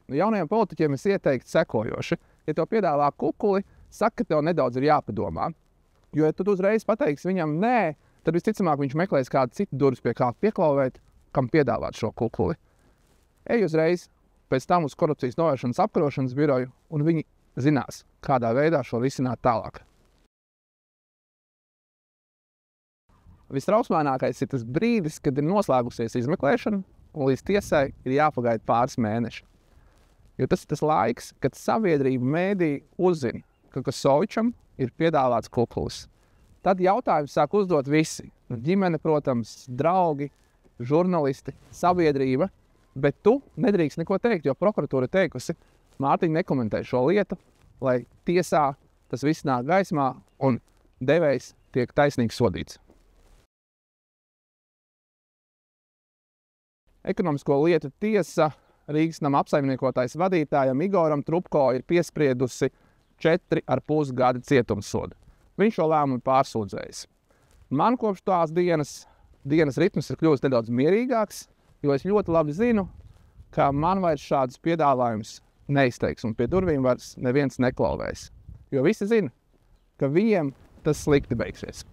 Jaunajiem politiķiem es ieteiktu sekojoši. Ja tev piedāvā kukuli, saka, ka tev nedaudz ir jāpadomā. Jo, ja tu uzreiz pateiksi viņam nē, tad visticamāk viņš meklēs kādu citu durvis pie kā pieklauvēt, kam piedāvāt šo kukuli. Ej uzreiz pēc tam uz korupcijas novēršanas apkarošanas biroju, un viņi zinās, kādā veidā šo risināt tālāk. Visrausmānākais ir tas brīdis, kad ir noslēgusies izmeklēšana, un līdz tiesai ir jāpagaida pāris mēneši. Jo tas ir tas laiks, kad sabiedrība mēdī uzzina, ka Kasovičam ir piedāvāts kukulis. Tad jautājums sāk uzdot visi. Ģimene, protams, draugi, žurnālisti, sabiedrība, bet tu nedrīkst neko teikt, jo prokuratūra teikusi, Mārtiņ nekomentē šo lietu, lai tiesā tas viss nāk gaismā un devējs tiek taisnīgi sodīts. Ekonomisko lietu tiesa Rīgas nama apsaimniekotājs vadītājam Igoram Trubko ir piespriedusi 4,5 gadi cietumsodu. Viņš šo lēmumu pārsūdzējis. Man kopš tās dienas ritms ir kļuvis nedaudz mierīgāks, jo es ļoti labi zinu, ka man vairs šādus piedāvājumus neizteiks un pie durvīm vairs neviens neklauvēs. Jo visi zina, ka viņiem tas slikti beigsies.